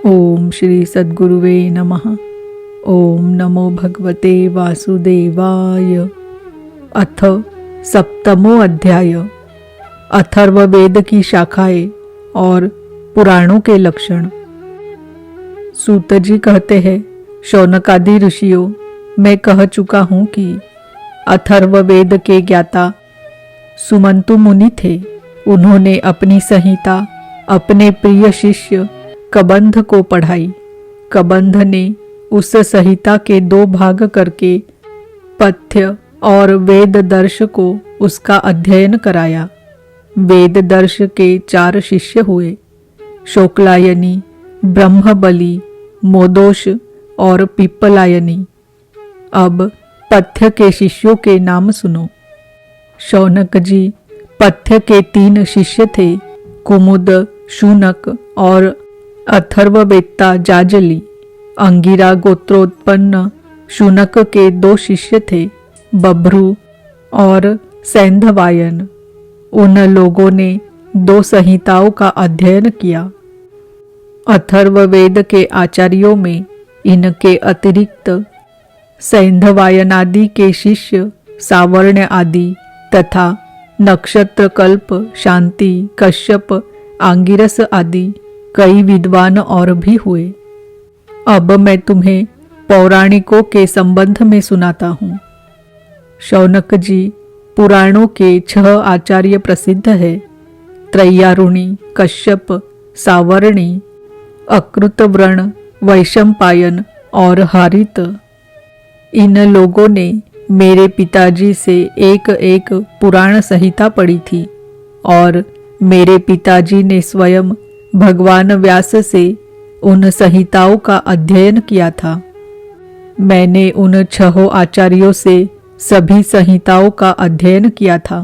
ओम श्री सद्गुरुवे नमः। ओम नमो भगवते वासुदेवाय। अथ सप्तमो अध्याय। अथर्ववेद की शाखाएं और पुराणों के लक्षण। सूत जी कहते हैं, शौनकादि ऋषियों, मैं कह चुका हूँ कि अथर्ववेद के ज्ञाता सुमंतु मुनि थे। उन्होंने अपनी संहिता अपने प्रिय शिष्य कबंध को पढ़ाई। कबंध ने उस संहिता के 2 भाग करके पथ्य और वेद दर्श को उसका अध्ययन कराया। वेद दर्श के 4 शिष्य हुए, शोकलायनी, ब्रह्मबली, मोदोष और पिप्पलायनी। अब पथ्य के शिष्यों के नाम सुनो। शौनक जी पथ्य के 3 शिष्य थे, कुमुद, शूनक और अथर्ववेत्ता जाजली। अंगिरा गोत्रोत्पन्न शूनक के 2 शिष्य थे, बभ्रू और सैंधवायन। उन लोगों ने 2 संहिताओं का अध्ययन किया। अथर्ववेद के आचार्यों में इनके अतिरिक्त सैंधवायनादि के शिष्य सावर्ण्य आदि तथा नक्षत्रकल्प, शांति, कश्यप, आंगिरस आदि कई विद्वान और भी हुए। अब मैं तुम्हें पौराणिकों के संबंध में सुनाता हूँ। शौनक जी पुराणों के 6 आचार्य प्रसिद्ध है, त्रय्यारुणी, कश्यप, सावर्णी, अकृतव्रण, वैशंपायन और हारित। इन लोगों ने मेरे पिताजी से एक पुराण संहिता पढ़ी थी और मेरे पिताजी ने स्वयं भगवान व्यास से उन संहिताओं का अध्ययन किया था। मैंने उन 6 आचार्यों से सभी संहिताओं का अध्ययन किया था।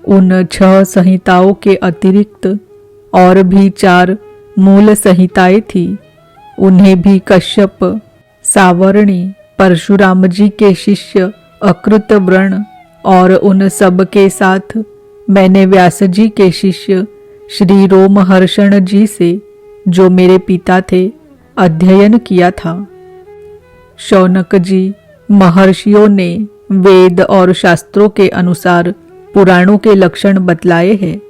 उन 6 संहिताओं के अतिरिक्त और भी 4 मूल संहिताएं थी। उन्हें भी कश्यप, सावर्णी, परशुराम जी के शिष्य अकृतव्रण और उन सब के साथ मैंने व्यास जी के शिष्य श्री रोमहर्षण जी से, जो मेरे पिता थे, अध्ययन किया था। शौनक जी महर्षियों ने वेद और शास्त्रों के अनुसार पुराणों के लक्षण बतलाए हैं।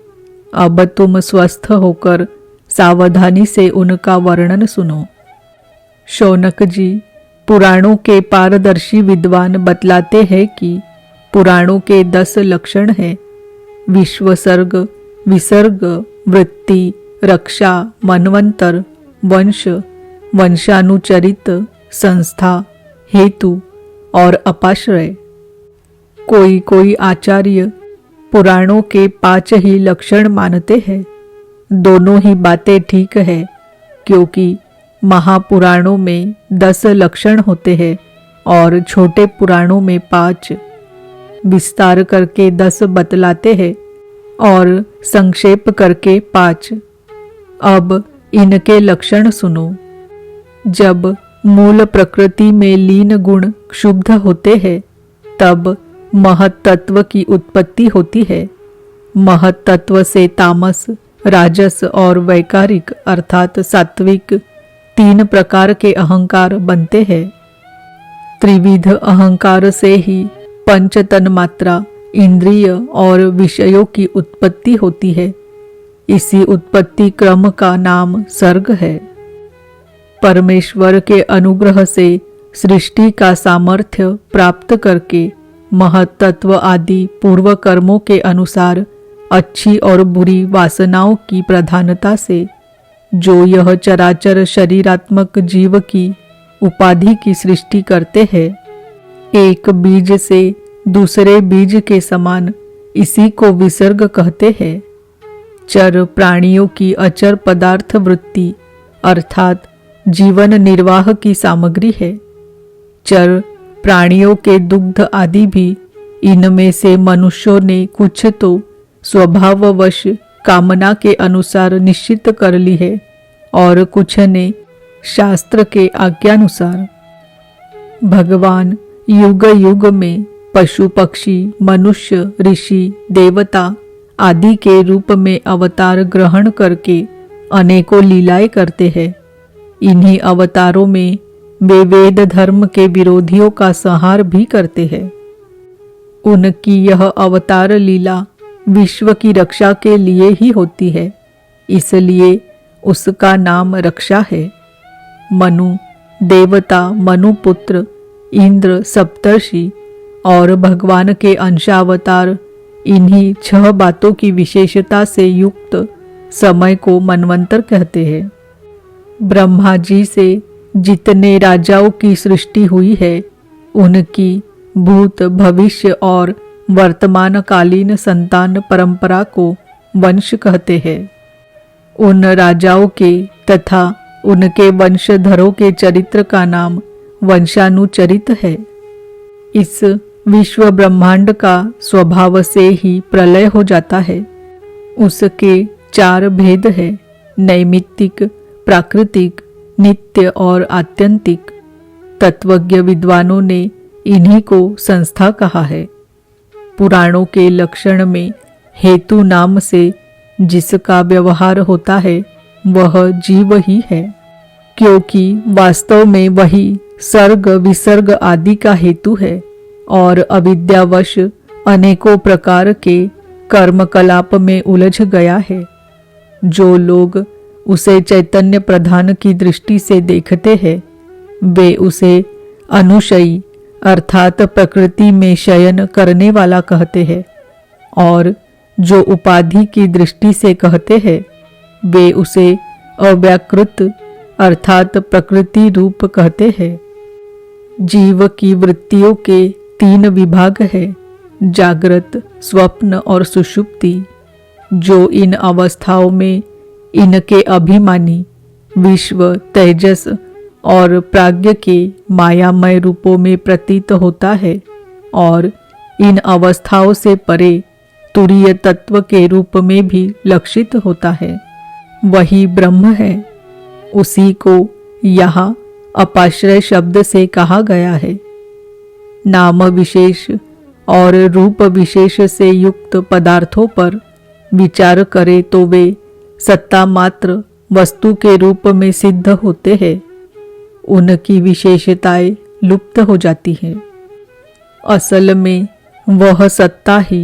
अब तुम स्वस्थ होकर सावधानी से उनका वर्णन सुनो। शौनक जी पुराणों के पारदर्शी विद्वान बतलाते हैं कि पुराणों के 10 लक्षण हैं। विश्वसर्ग, विसर्ग, वृत्ति, रक्षा, मनवंतर, वंश, वंशानुचरित, संस्था, हेतु और अपाश्रय। कोई कोई आचार्य पुराणों के 5 ही लक्षण मानते हैं। दोनों ही बातें ठीक है, क्योंकि महापुराणों में 10 लक्षण होते हैं और छोटे पुराणों में 5। विस्तार करके 10 बतलाते हैं और संक्षेप करके 5। अब इनके लक्षण सुनो। जब मूल प्रकृति में लीन गुण क्षुब्ध होते हैं, तब महत्तत्व की उत्पत्ति होती है। महत्तत्व से तामस, राजस और वैकारिक अर्थात सात्विक 3 प्रकार के अहंकार बनते हैं। त्रिविध अहंकार से ही पंच तन्मात्रा, इंद्रिय और विषयों की उत्पत्ति होती है। इसी उत्पत्ति क्रम का नाम सर्ग है। परमेश्वर के अनुग्रह से सृष्टि का सामर्थ्य प्राप्त करके महत्तत्व आदि पूर्व कर्मों के अनुसार अच्छी और बुरी वासनाओं की प्रधानता से जो यह चराचर शरीरात्मक जीव की उपाधि की सृष्टि करते हैं, एक बीज से दूसरे बीज के समान इसी को विसर्ग कहते हैं। चर प्राणियों की अचर पदार्थ वृत्ति अर्थात जीवन निर्वाह की सामग्री है। चर प्राणियों के दुग्ध आदि भी इनमें से मनुष्यों ने कुछ तो स्वभाववश कामना के अनुसार निश्चित कर ली है और कुछ ने शास्त्र के आज्ञानुसार। भगवान युग युग में पशु पक्षी, मनुष्य, ऋषि, देवता आदि के रूप में अवतार ग्रहण करके अनेकों लीलाएं करते हैं। इन्हीं अवतारों में वे वेद धर्म के विरोधियों का संहार भी करते हैं। उनकी यह अवतार लीला विश्व की रक्षा के लिए ही होती है, इसलिए उसका नाम रक्षा है। मनु देवता, मनुपुत्र, इंद्र, सप्तर्षि और भगवान के अंशावतार, इन्हीं 6 बातों की विशेषता से युक्त समय को मनवंतर कहते हैं। ब्रह्मा जी से जितने राजाओं की सृष्टि हुई है, उनकी भूत, भविष्य और वर्तमान कालीन संतान परंपरा को वंश कहते हैं। उन राजाओं के तथा उनके वंशधरों के चरित्र का नाम वंशानुचरित है। इस विश्व ब्रह्मांड का स्वभाव से ही प्रलय हो जाता है। उसके 4 भेद हैं, नैमित्तिक, प्राकृतिक, नित्य और आत्यंतिक। तत्वज्ञ विद्वानों ने इन्हीं को संस्था कहा है। पुराणों के लक्षण में हेतु नाम से जिसका व्यवहार होता है वह जीव ही है, क्योंकि वास्तव में वही सर्ग विसर्ग आदि का हेतु है और अविद्यावश अनेकों प्रकार के कर्मकलाप में उलझ गया है। जो लोग उसे चैतन्य प्रधान की दृष्टि से देखते हैं, वे उसे अनुशयी अर्थात प्रकृति में शयन करने वाला कहते हैं, और जो उपाधि की दृष्टि से कहते हैं, वे उसे अव्याकृत अर्थात प्रकृति रूप कहते हैं। जीव की वृत्तियों के 3 विभाग हैं, जागृत, स्वप्न और सुषुप्ति। जो इन अवस्थाओं में इनके अभिमानी विश्व, तेजस और प्राज्ञ के मायामय रूपों में प्रतीत होता है और इन अवस्थाओं से परे तुरीय तत्व के रूप में भी लक्षित होता है, वही ब्रह्म है। उसी को यहाँ अपाश्रय शब्द से कहा गया है। नाम विशेष और रूप विशेष से युक्त पदार्थों पर विचार करें तो वे सत्ता मात्र वस्तु के रूप में सिद्ध होते हैं। उनकी विशेषताएं लुप्त हो जाती हैं। असल में वह सत्ता ही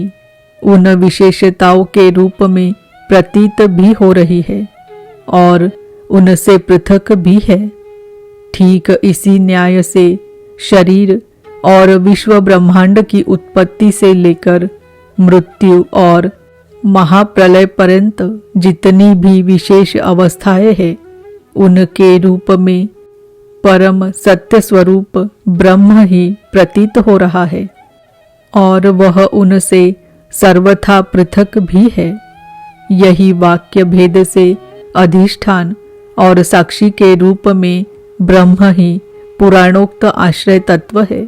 उन विशेषताओं के रूप में प्रतीत भी हो रही है और उनसे पृथक भी है। ठीक इसी न्याय से शरीर और विश्व ब्रह्मांड की उत्पत्ति से लेकर मृत्यु और महाप्रलय पर्यंत जितनी भी विशेष अवस्थाएं हैं, उनके रूप में परम सत्य स्वरूप ब्रह्म ही प्रतीत हो रहा है और वह उनसे सर्वथा पृथक भी है। यही वाक्य भेद से अधिष्ठान और साक्षी के रूप में ब्रह्म ही पुराणोक्त आश्रय तत्व है।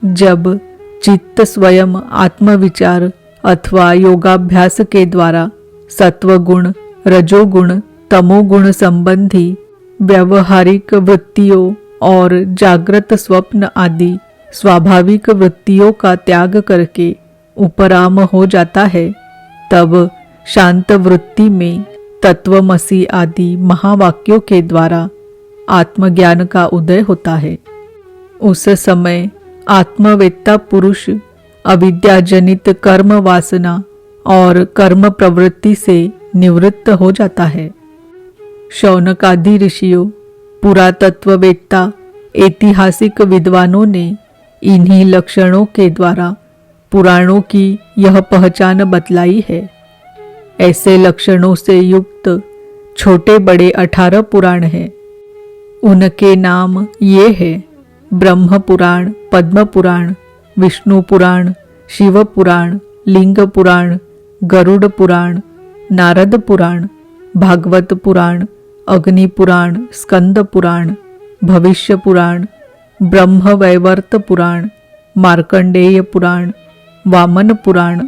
जब चित्त स्वयं आत्मविचार अथवा योगाभ्यास के द्वारा सत्वगुण, रजोगुण, तमोगुण संबंधी व्यावहारिक वृत्तियों और जागृत स्वप्न आदि स्वाभाविक वृत्तियों का त्याग करके उपराम हो जाता है, तब शांत वृत्ति में तत्वमसि आदि महावाक्यों के द्वारा आत्मज्ञान का उदय होता है। उस समय आत्मवेत्ता पुरुष अविद्याजनित कर्म वासना और कर्म प्रवृत्ति से निवृत्त हो जाता है। शौनकादि ऋषियों, पुरातत्ववेत्ता, ऐतिहासिक विद्वानों ने इन्हीं लक्षणों के द्वारा पुराणों की यह पहचान बतलाई है। ऐसे लक्षणों से युक्त छोटे बड़े 18 पुराण हैं। उनके नाम ये हैं: ब्रह्म पुराण, पद्म पुराण, विष्णु पुराण, शिव पुराण, लिंग पुराण, गरुड़ पुराण, नारद पुराण, भागवत पुराण, अग्नि पुराण, स्कंद पुराण, भविष्य पुराण, ब्रह्म वैवर्त पुराण, मार्कंडेय पुराण, वामन पुराण,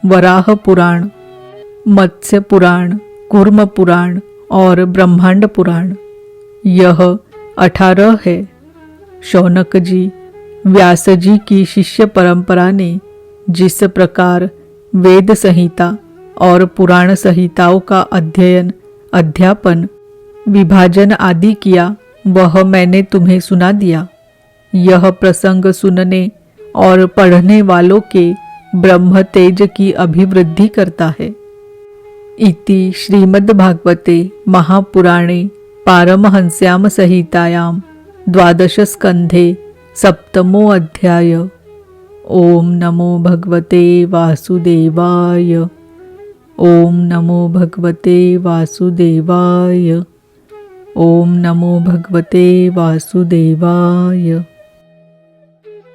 वराह पुराण, मत्स्य पुराण, कूर्म पुराण और ब्रह्मांड पुराण। यह 18 है। शौनक जी, व्यास जी की शिष्य परंपरा ने जिस प्रकार वेद संहिता और पुराण संहिताओं का अध्ययन, अध्यापन, विभाजन आदि किया, वह मैंने तुम्हें सुना दिया। यह प्रसंग सुनने और पढ़ने वालों के ब्रह्म तेज की अभिवृद्धि करता है। इति श्रीमद्भागवते महापुराणे पारमहंस्याम संहितायां द्वादश स्कंधे सप्तमो अध्याय। ओम नमो भगवते वासुदेवाय। ओम नमो भगवते वासुदेवाय। ओम नमो भगवते वासुदेवाय।